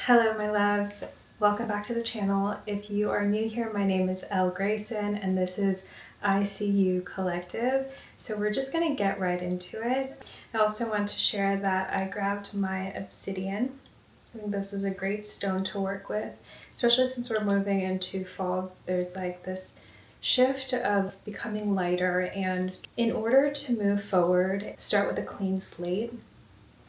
Hello my loves, welcome back to the channel. If you are new here, my name is Elle Grayson and this is ICU Collective. So we're just going to get right into it. I also want to share that I grabbed my obsidian. I think this is a great stone to work with, especially since we're moving into fall. There's like this shift of becoming lighter, and in order to move forward, start with a clean slate.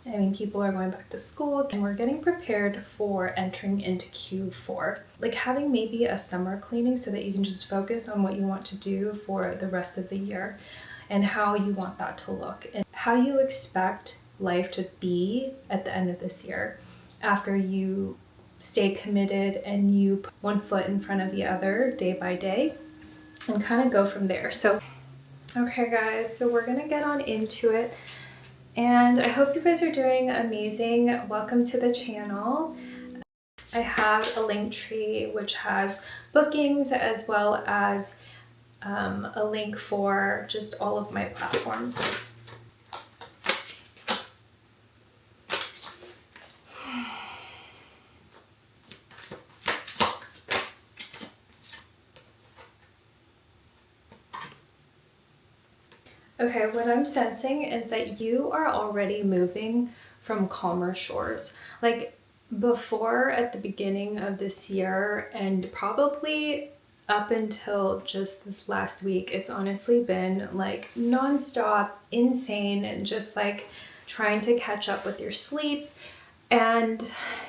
I mean, people are going back to school and we're getting prepared for entering into Q4. Like having maybe a summer cleaning so that you can just focus on what you want to do for the rest of the year and how you want that to look and how you expect life to be at the end of this year after you stay committed and you put one foot in front of the other day by day and kind of go from there. So, okay guys, so we're gonna get on into it. And I hope you guys are doing amazing. Welcome to the channel. I have a link tree which has bookings as well as a link for just all of my platforms. Okay, what I'm sensing is that you are already moving from calmer shores. Like before, at the beginning of this year, and probably up until just this last week, it's honestly been like nonstop, insane, and just like trying to catch up with your sleep. And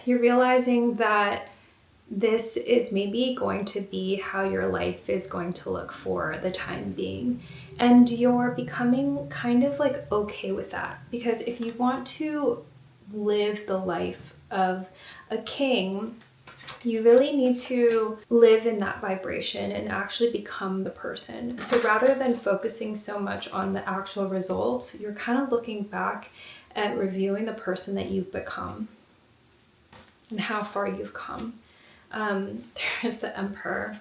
you're realizing that this is maybe going to be how your life is going to look for the time being. And you're becoming kind of like okay with that, because if you want to live the life of a king, you really need to live in that vibration and actually become the person. So rather than focusing so much on the actual results, you're kind of looking back at reviewing the person that you've become and how far you've come. There's the Emperor.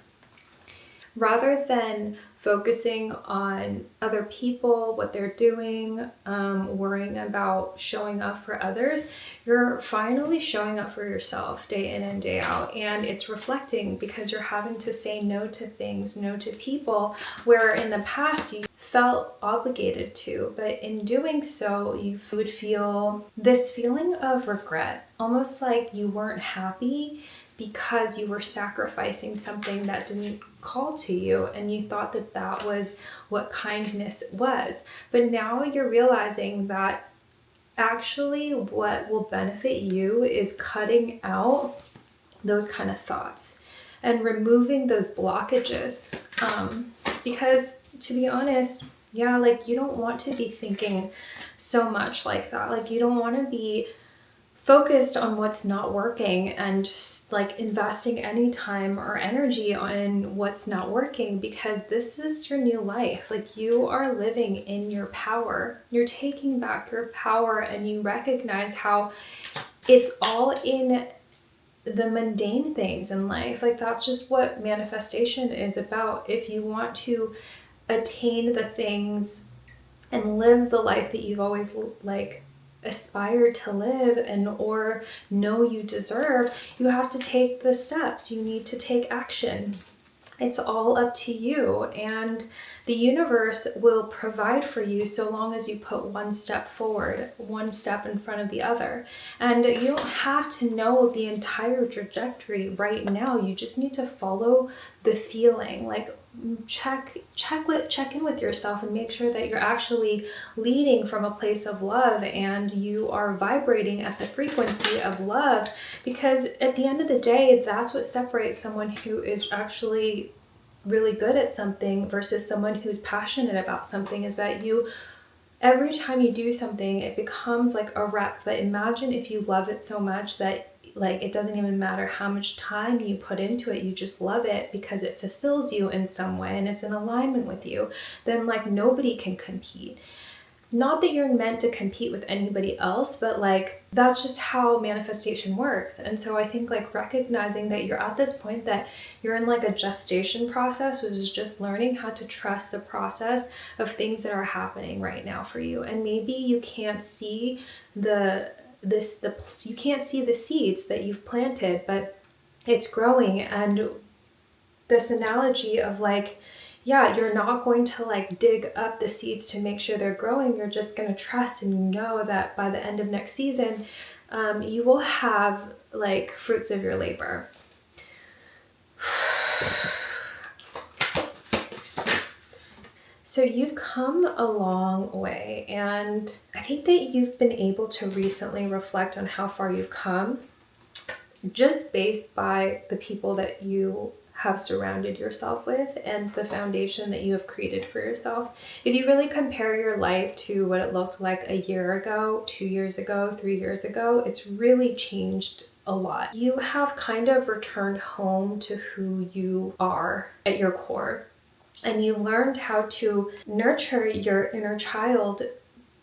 Rather than focusing on other people, what they're doing, worrying about showing up for others, you're finally showing up for yourself day in and day out. And it's reflecting because you're having to say no to things, no to people, where in the past you felt obligated to. But in doing so, you would feel this feeling of regret, almost like you weren't happy because you were sacrificing something that didn't call to you, and you thought that that was what kindness was. But now you're realizing that actually what will benefit you is cutting out those kind of thoughts and removing those blockages. Because to be honest, yeah, like you don't want to be thinking so much like that. Like you don't want to be focused on what's not working and just like investing any time or energy on what's not working, because this is your new life. Like you are living in your power. You're taking back your power, and you recognize how it's all in the mundane things in life. Like that's just what manifestation is about. If you want to attain the things and live the life that you've always like aspire to live and or know you deserve, you have to take the steps. You need to take action. It's all up to you, and the universe will provide for you so long as you put one step forward, one step in front of the other. And you don't have to know the entire trajectory right now. You just need to follow the feeling. Like check in with yourself and make sure that you're actually leading from a place of love and you are vibrating at the frequency of love, because at the end of the day, that's what separates someone who is actually really good at something versus someone who's passionate about something, is that you, every time you do something, it becomes like a rep. But imagine if you love it so much that like it doesn't even matter how much time you put into it, you just love it because it fulfills you in some way and it's in alignment with you, then like nobody can compete. Not that you're meant to compete with anybody else, but like that's just how manifestation works. And so I think like recognizing that you're at this point that you're in like a gestation process, which is just learning how to trust the process of things that are happening right now for you. And maybe you can't see the you can't see the seeds that you've planted, but it's growing. And this analogy of like, yeah, you're not going to like dig up the seeds to make sure they're growing. You're just going to trust and know that by the end of next season, you will have like fruits of your labor. So you've come a long way, and I think that you've been able to recently reflect on how far you've come just based by the people that you have surrounded yourself with and the foundation that you have created for yourself. If you really compare your life to what it looked like a year ago, 2 years ago, 3 years ago, it's really changed a lot. You have kind of returned home to who you are at your core. And you learned how to nurture your inner child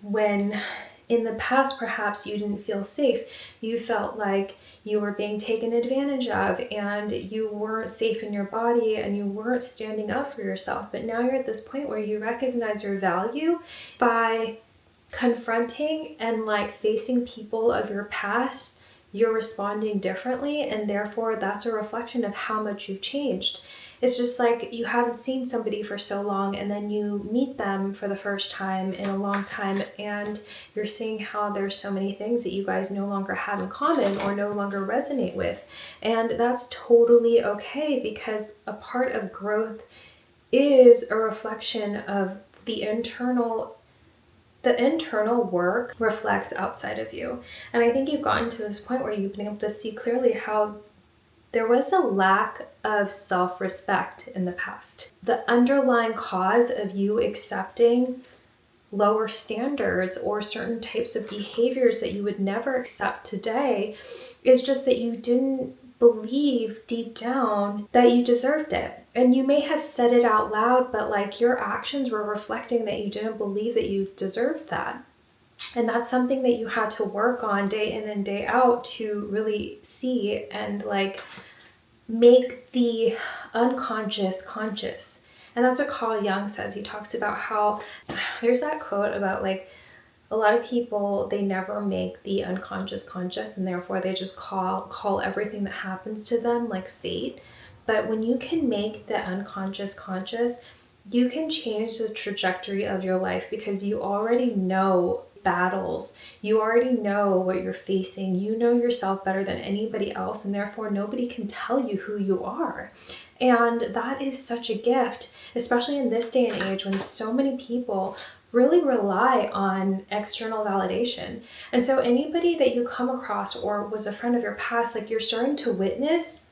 when in the past perhaps you didn't feel safe. You felt like you were being taken advantage of and you weren't safe in your body and you weren't standing up for yourself. But now you're at this point where you recognize your value by confronting and like facing people of your past. You're responding differently, and therefore that's a reflection of how much you've changed. It's just like you haven't seen somebody for so long and then you meet them for the first time in a long time and you're seeing how there's so many things that you guys no longer have in common or no longer resonate with. And that's totally okay, because a part of growth is a reflection of the internal work reflects outside of you. And I think you've gotten to this point where you've been able to see clearly how there was a lack of self-respect in the past. The underlying cause of you accepting lower standards or certain types of behaviors that you would never accept today is just that you didn't believe deep down that you deserved it. And you may have said it out loud, but like your actions were reflecting that you didn't believe that you deserved that. And that's something that you had to work on day in and day out to really see and like make the unconscious conscious. And that's what Carl Jung says. He talks about how there's that quote about like a lot of people, they never make the unconscious conscious, and therefore they just call everything that happens to them like fate. But when you can make the unconscious conscious, you can change the trajectory of your life because you already know battles. You already know what you're facing. You know yourself better than anybody else, and therefore nobody can tell you who you are. And that is such a gift, especially in this day and age when so many people really rely on external validation. And so anybody that you come across or was a friend of your past, like you're starting to witness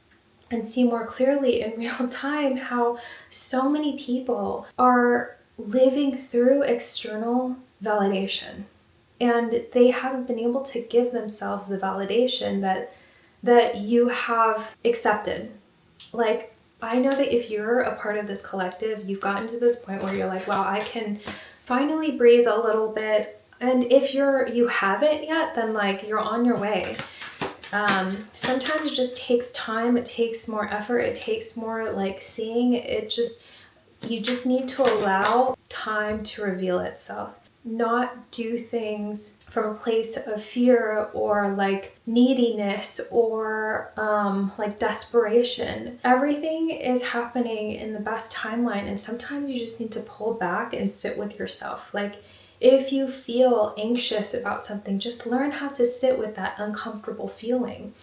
and see more clearly in real time how so many people are living through external validation. And they haven't been able to give themselves the validation that you have accepted. Like, I know that if you're a part of this collective, you've gotten to this point where you're like, wow, I can finally breathe a little bit. And if you haven't yet, then like you're on your way. Sometimes it just takes time. It takes more effort. It takes more like seeing. You just need to allow time to reveal itself. Not do things from a place of fear or like neediness or like desperation. Everything is happening in the best timeline, and sometimes you just need to pull back and sit with yourself. Like if you feel anxious about something, just learn how to sit with that uncomfortable feeling.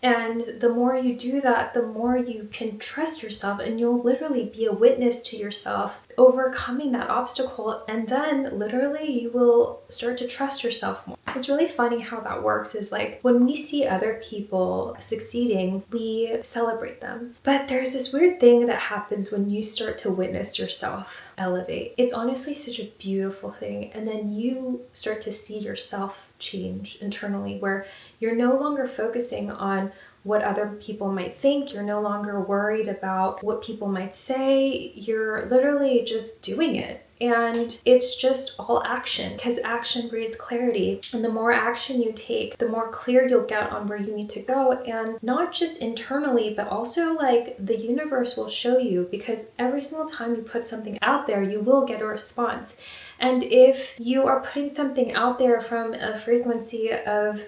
And the more you do that, the more you can trust yourself, and you'll literally be a witness to yourself overcoming that obstacle. And then literally you will start to trust yourself more. It's really funny how that works is like when we see other people succeeding, we celebrate them. But there's this weird thing that happens when you start to witness yourself elevate. It's honestly such a beautiful thing. And then you start to see yourself change internally, where you're no longer focusing on what other people might think. You're no longer worried about what people might say. You're literally just doing it. And it's just all action, because action breeds clarity. And the more action you take, the more clear you'll get on where you need to go. And not just internally, but also like the universe will show you, because every single time you put something out there, you will get a response. And if you are putting something out there from a frequency of,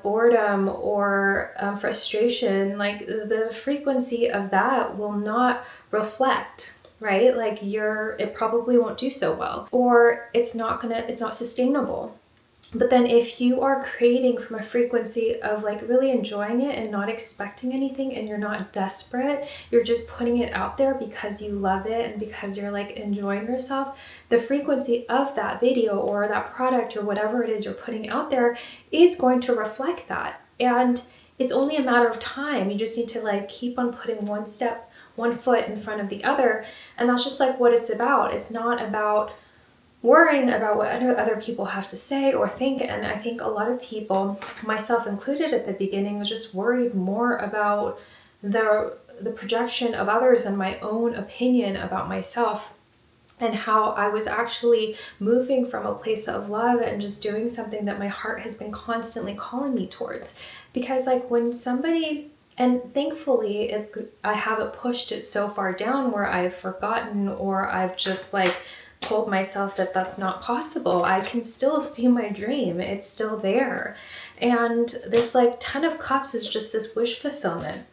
boredom or frustration, like the frequency of that will not reflect, right? Like it probably won't do so well, or it's not sustainable. But then if you are creating from a frequency of like really enjoying it and not expecting anything, and you're not desperate, you're just putting it out there because you love it and because you're like enjoying yourself, the frequency of that video or that product or whatever it is you're putting out there is going to reflect that. And it's only a matter of time. You just need to like keep on putting one foot in front of the other. And that's just like what it's about. It's not about worrying about what other people have to say or think. And I think a lot of people, myself included at the beginning, was just worried more about the projection of others and my own opinion about myself, and how I was actually moving from a place of love and just doing something that my heart has been constantly calling me towards. Because like when somebody, and thankfully I haven't pushed it so far down where I've forgotten or I've just like told myself that that's not possible. I can still see my dream. It's still there. And this like 10 of Cups is just this wish fulfillment.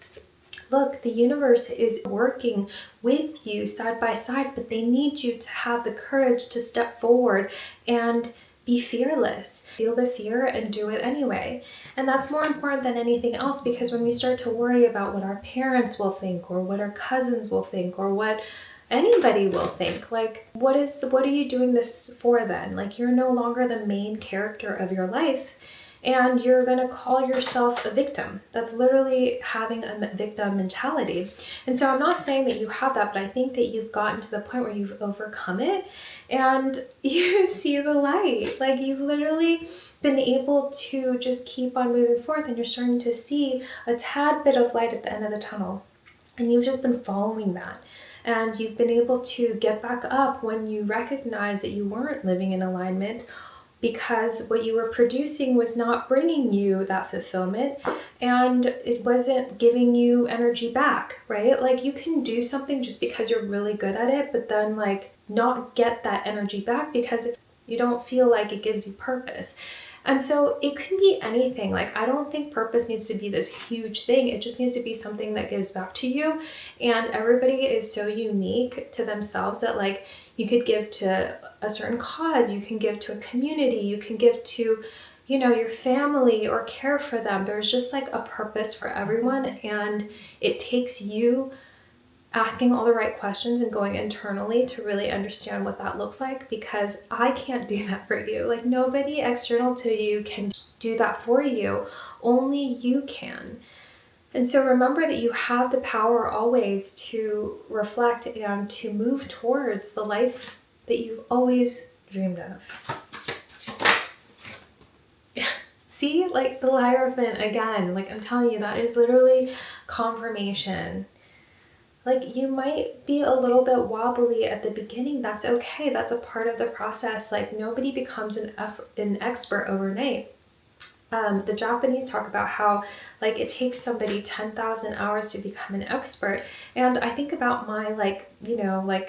Look, the universe is working with you side by side, but they need you to have the courage to step forward and be fearless. Feel the fear and do it anyway. And that's more important than anything else, because when we start to worry about what our parents will think or what our cousins will think or what anybody will think, like what are you doing this for then? Like you're no longer the main character of your life, and you're going to call yourself a victim. That's literally having a victim mentality. And so I'm not saying that you have that, but I think that you've gotten to the point where you've overcome it and you see the light. Like you've literally been able to just keep on moving forth, and you're starting to see a tad bit of light at the end of the tunnel. And you've just been following that. And you've been able to get back up when you recognize that you weren't living in alignment, because what you were producing was not bringing you that fulfillment, and it wasn't giving you energy back, right? Like you can do something just because you're really good at it, but then like not get that energy back because you don't feel like it gives you purpose. And so it can be anything. Like I don't think purpose needs to be this huge thing. It just needs to be something that gives back to you. And everybody is so unique to themselves that like you could give to a certain cause, you can give to a community, you can give to, your family or care for them. There's just like a purpose for everyone. And it takes you asking all the right questions and going internally to really understand what that looks like, because I can't do that for you. Like nobody external to you can do that for you. Only you can. And so remember that you have the power always to reflect and to move towards the life that you've always dreamed of. See, like the Hierophant again, like I'm telling you, that is literally confirmation. Like you might be a little bit wobbly at the beginning. That's okay. That's a part of the process. Like nobody becomes an expert overnight. The Japanese talk about how like it takes somebody 10,000 hours to become an expert. And I think about my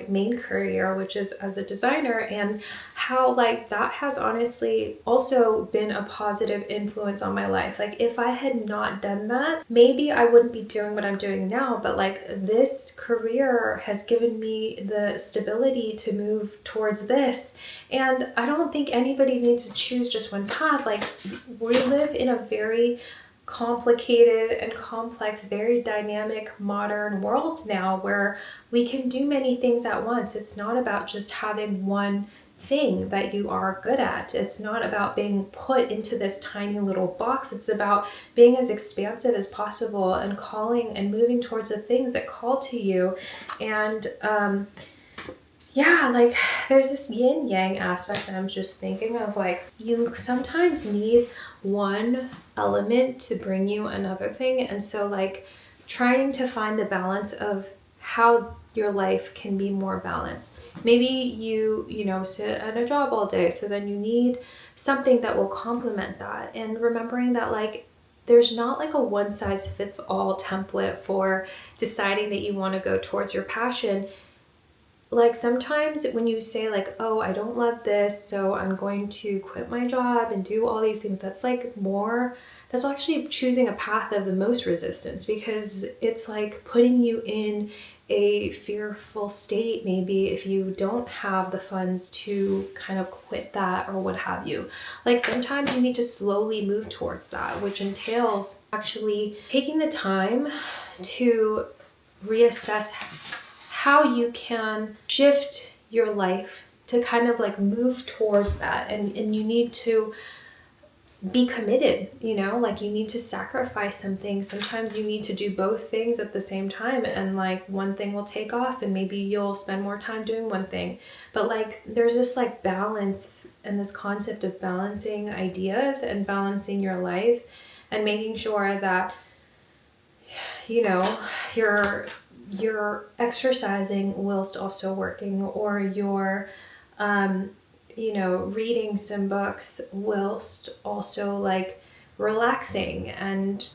main career, which is as a designer, and how like that has honestly also been a positive influence on my life. Like if I had not done that, maybe I wouldn't be doing what I'm doing now, but like this career has given me the stability to move towards this. And I don't think anybody needs to choose just one path. Like we live in a very complicated and complex, very dynamic modern world now where we can do many things at once. It's not about just having one thing that you are good at. It's not about being put into this tiny little box. It's about being as expansive as possible and calling and moving towards the things that call to you. And like there's this yin yang aspect that I'm just thinking of. Like you sometimes need one element to bring you another thing. And so like trying to find the balance of how your life can be more balanced. Maybe you know, sit at a job all day, so then you need something that will complement that. And remembering that like there's not like a one size fits all template for deciding that you want to go towards your passion. Like sometimes when you say like, oh, I don't love this, so I'm going to quit my job and do all these things, that's like more, that's actually choosing a path of the most resistance, because it's like putting you in a fearful state maybe if you don't have the funds to kind of quit that or what have you. Like sometimes you need to slowly move towards that, which entails actually taking the time to reassess how you can shift your life to kind of like move towards that. And you need to be committed, you know, like you need to sacrifice some things. Sometimes you need to do both things at the same time, and like one thing will take off and maybe you'll spend more time doing one thing. But like there's this like balance and this concept of balancing ideas and balancing your life and making sure that, you know, you're exercising whilst also working, or you're you know, reading some books whilst also like relaxing and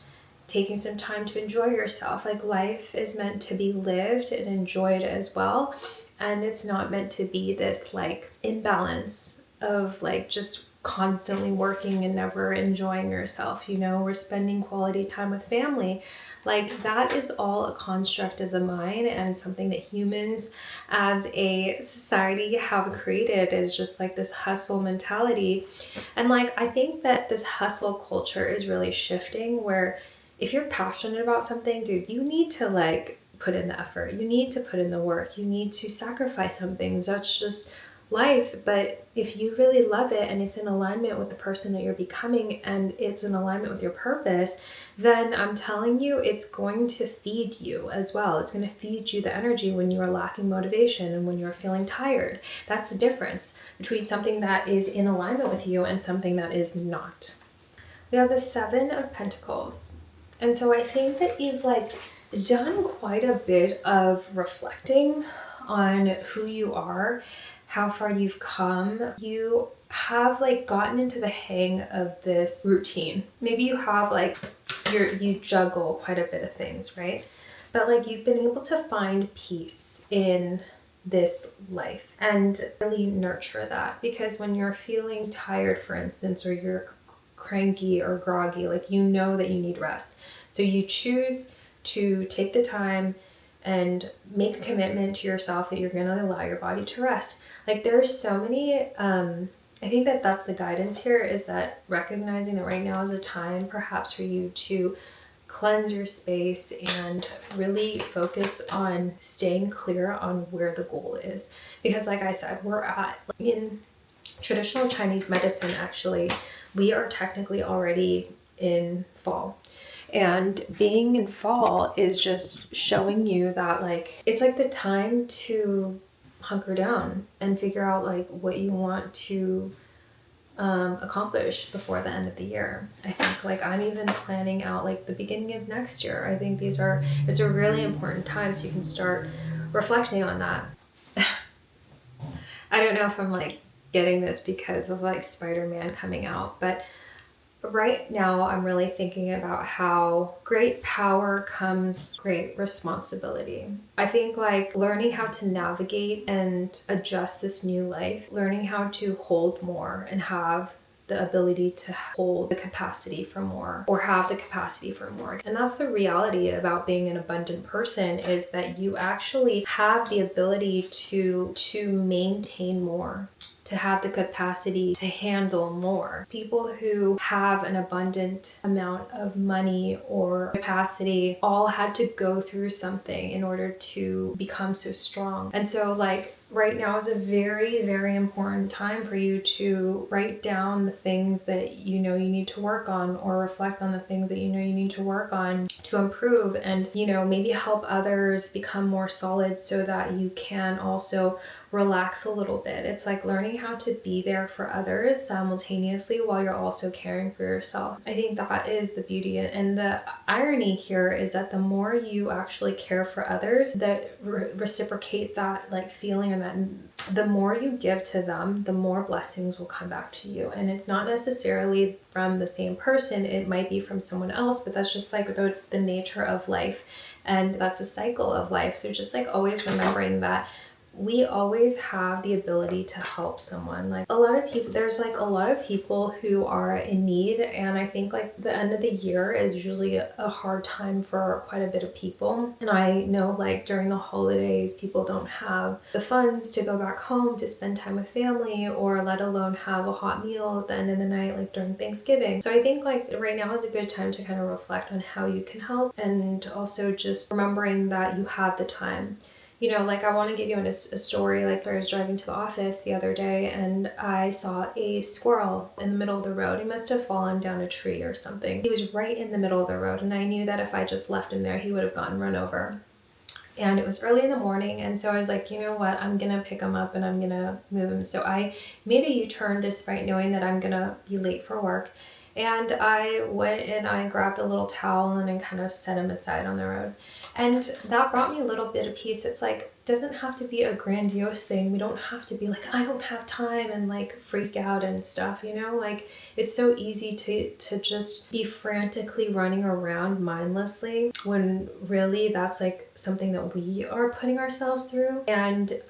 taking some time to enjoy yourself. Like life is meant to be lived and enjoyed as well, and it's not meant to be this like imbalance of like just constantly working and never enjoying yourself. You know, we're spending quality time with family. Like that is all a construct of the mind, and something that humans as a society have created is just like this hustle mentality. And like I think that this hustle culture is really shifting, where if you're passionate about something, dude, you need to like put in the effort. You need to put in the work. You need to sacrifice some things. That's just life. But if you really love it and it's in alignment with the person that you're becoming and it's in alignment with your purpose, then I'm telling you, it's going to feed you as well. It's going to feed you the energy when you are lacking motivation and when you're feeling tired. That's the difference between something that is in alignment with you and something that is not. We have the Seven of Pentacles. And so I think that you've like done quite a bit of reflecting on who you are, how far you've come. You have like gotten into the hang of this routine. Maybe you have like you juggle quite a bit of things, right? But like you've been able to find peace in this life and really nurture that, because when you're feeling tired, for instance, or you're cranky or groggy, like you know that you need rest. So you choose to take the time and make a commitment to yourself that you're going to allow your body to rest. Like there's so many, I think that that's the guidance here, is that recognizing that right now is a time perhaps for you to cleanse your space and really focus on staying clear on where the goal is. Because like I said, we're at, in traditional Chinese medicine, actually, we are technically already in fall. And being in fall is just showing you that like, it's like the time to hunker down and figure out like what you want to accomplish before the end of the year. I think like I'm even planning out like the beginning of next year. I think it's a really important time, so you can start reflecting on that. I don't know if I'm like getting this because of like Spider-Man coming out, but right now I'm really thinking about how great power comes great responsibility. I think like learning how to navigate and adjust this new life, learning how to hold more and have the ability to hold the capacity for more, or have the capacity for more. And that's the reality about being an abundant person, is that you actually have the ability to maintain more, to have the capacity to handle more. People who have an abundant amount of money or capacity all had to go through something in order to become so strong. And so like right now is a very, very important time for you to write down the things that you know you need to work on, or reflect on the things that you know you need to work on to improve, and you know maybe help others become more solid so that you can also relax a little bit. It's like learning how to be there for others simultaneously while you're also caring for yourself. I think that is the beauty, and the irony here is that the more you actually care for others that reciprocate that like feeling, and that the more you give to them, the more blessings will come back to you. And it's not necessarily from the same person, it might be from someone else, but that's just like the nature of life, and that's a cycle of life. So just like always remembering that we always have the ability to help someone. Like a lot of people, there's like a lot of people who are in need, and I think like the end of the year is usually a hard time for quite a bit of people. And I know like during the holidays, people don't have the funds to go back home to spend time with family, or let alone have a hot meal at the end of the night, like during Thanksgiving. So I think like right now is a good time to kind of reflect on how you can help, and also just remembering that you have the time. You know, like I want to give you a story. Like I was driving to the office the other day and I saw a squirrel in the middle of the road. He must have fallen down a tree or something. He was right in the middle of the road, and I knew that if I just left him there, he would have gotten run over. And it was early in the morning, and so I was like, you know what, I'm gonna pick him up and I'm gonna move him. So I made a U-turn despite knowing that I'm gonna be late for work. And I went and I grabbed a little towel and I kind of set him aside on the road. And that brought me a little bit of peace. It's like, doesn't have to be a grandiose thing. We don't have to be like, I don't have time and like freak out and stuff, you know? Like it's so easy to just be frantically running around mindlessly, when really that's like something that we are putting ourselves through. And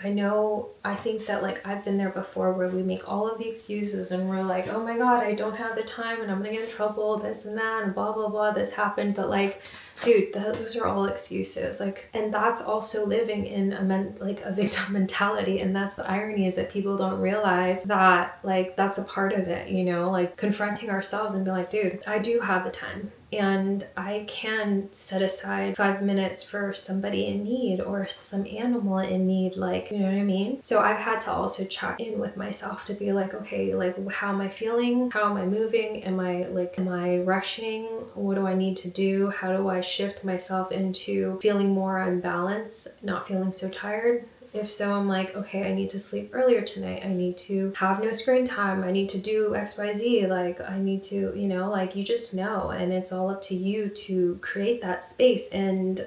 I think that like I've been there before, where we make all of the excuses and we're like, oh my God, I don't have the time and I'm gonna get in trouble, this and that, and blah, blah, blah, this happened. But like, dude, those are all excuses. Like, and that's also living in a victim mentality. And that's the irony, is that people don't realize that like that's a part of it, you know, like confronting ourselves and be like, dude, I do have the time and I can set aside 5 minutes for somebody in need or some animal in need, like, you know what I mean? So I've had to also check in with myself to be like, okay, like how am I feeling? How am I moving? Am I rushing? What do I need to do? How do I shift myself into feeling more unbalanced, not feeling so tired? If so, I'm like, okay, I need to sleep earlier tonight. I need to have no screen time. I need to do XYZ. Like I need to, you know, like you just know, and it's all up to you to create that space and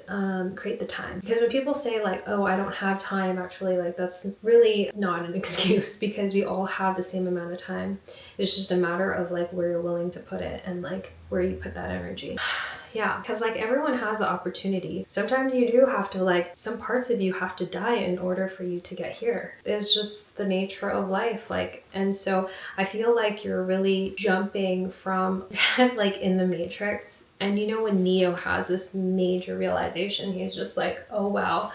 create the time. Because when people say like, oh, I don't have time, actually, like that's really not an excuse, because we all have the same amount of time. It's just a matter of like where you're willing to put it and like where you put that energy. Yeah, because like everyone has the opportunity. Sometimes you do have to, like, some parts of you have to die in order for you to get here. It's just the nature of life. Like, and so I feel like you're really jumping from like in the Matrix. And you know, when Neo has this major realization, he's just like, oh wow,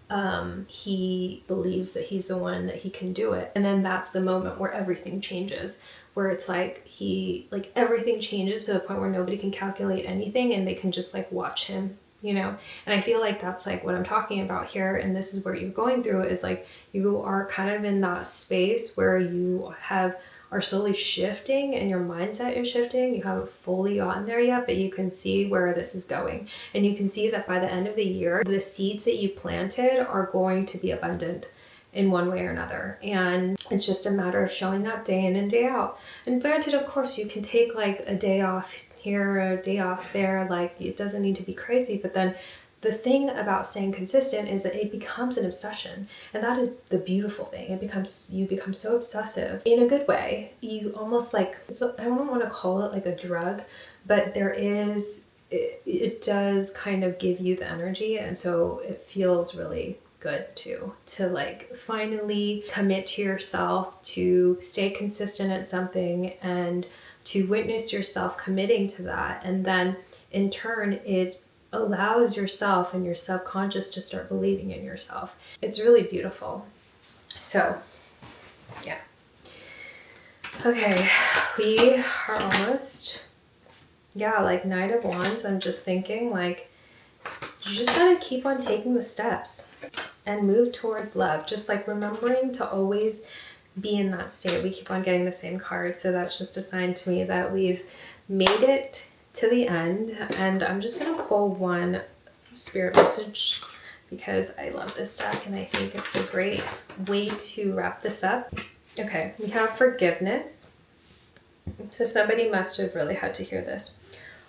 he believes that he's the one, that he can do it. And then that's the moment where everything changes, where it's like everything changes to the point where nobody can calculate anything and they can just like watch him, you know? And I feel like that's like what I'm talking about here. And this is where you're going through, is like you are kind of in that space where you are slowly shifting and your mindset is shifting. You haven't fully gotten there yet, but you can see where this is going. And you can see that by the end of the year, the seeds that you planted are going to be abundant in one way or another. And it's just a matter of showing up day in and day out. And granted, of course, you can take like a day off here, a day off there, like it doesn't need to be crazy. But then the thing about staying consistent is that it becomes an obsession. And that is the beautiful thing. You become so obsessive in a good way. You almost like, I don't want to call it like a drug, but it does kind of give you the energy. And so it feels really good to like finally commit to yourself, to stay consistent at something, and to witness yourself committing to that. And then in turn, it allows yourself and your subconscious to start believing in yourself. It's really beautiful. So yeah. Okay, we are almost, like Knight of Wands. I'm just thinking like, you just gotta keep on taking the steps and move towards love. Just like remembering to always be in that state. We keep on getting the same card, so that's just a sign to me that we've made it to the end. And I'm just gonna pull one spirit message because I love this deck and I think it's a great way to wrap this up. Okay, we have forgiveness. So somebody must have really had to hear this.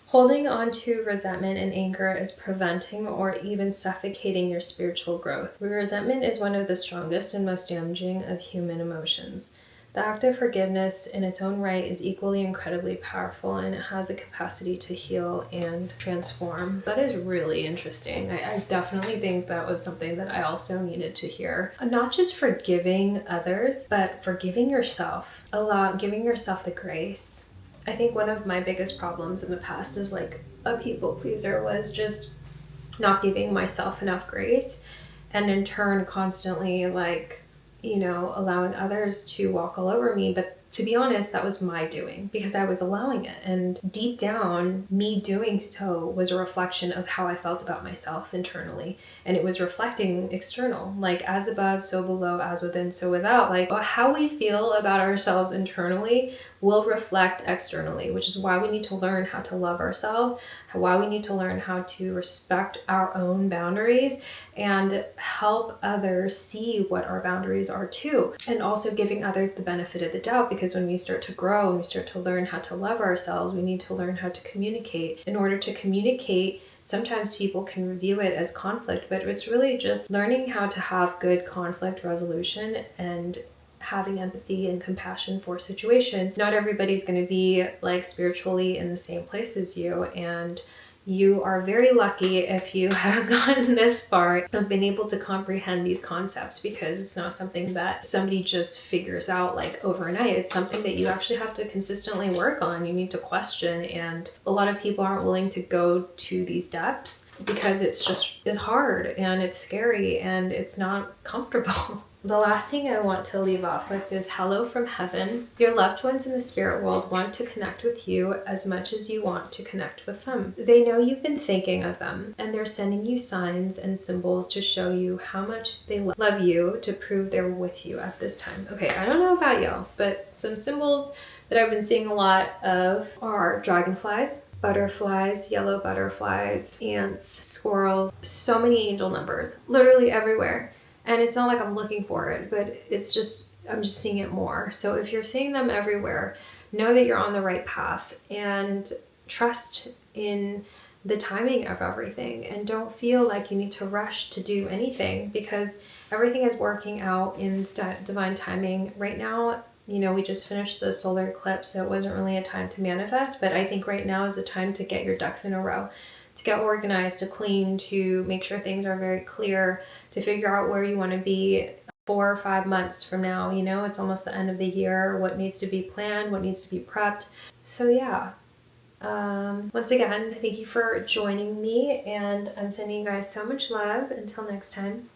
Holding on to resentment and anger is preventing or even suffocating your spiritual growth. Resentment is one of the strongest and most damaging of human emotions. The act of forgiveness in its own right is equally incredibly powerful, and it has a capacity to heal and transform. That is really interesting. I definitely think that was something that I also needed to hear. Not just forgiving others, but forgiving yourself. Giving yourself the grace. I think one of my biggest problems in the past is like a people pleaser, was just not giving myself enough grace, and in turn constantly like, allowing others to walk all over me. But to be honest, that was my doing because I was allowing it. And deep down, me doing so was a reflection of how I felt about myself internally. And it was reflecting external, like as above, so below, as within, so without. Like how we feel about ourselves internally will reflect externally, which is why we need to learn how to love ourselves, why we need to learn how to respect our own boundaries and help others see what our boundaries are too. And also giving others the benefit of the doubt, because when we start to grow and we start to learn how to love ourselves, we need to learn how to communicate. In order to communicate, sometimes people can view it as conflict, but it's really just learning how to have good conflict resolution and having empathy and compassion for a situation. Not everybody's going to be like spiritually in the same place as you, and you are very lucky if you have gotten this far and been able to comprehend these concepts, because it's not something that somebody just figures out like overnight. It's something that you actually have to consistently work on. You need to question, and a lot of people aren't willing to go to these depths because it's hard and it's scary and it's not comfortable. The last thing I want to leave off with is hello from heaven. Your loved ones in the spirit world want to connect with you as much as you want to connect with them. They know you've been thinking of them, and they're sending you signs and symbols to show you how much they love you, to prove they're with you at this time. Okay, I don't know about y'all, but some symbols that I've been seeing a lot of are dragonflies, butterflies, yellow butterflies, ants, squirrels, so many angel numbers, literally everywhere. And it's not like I'm looking for it, but I'm just seeing it more. So if you're seeing them everywhere, know that you're on the right path and trust in the timing of everything. And don't feel like you need to rush to do anything, because everything is working out in divine timing. Right now, we just finished the solar eclipse, so it wasn't really a time to manifest, but I think right now is the time to get your ducks in a row, to get organized, to clean, to make sure things are very clear, to figure out where you want to be 4 or 5 months from now. It's almost the end of the year. What needs to be planned, what needs to be prepped. So yeah, once again, thank you for joining me, and I'm sending you guys so much love. Until next time.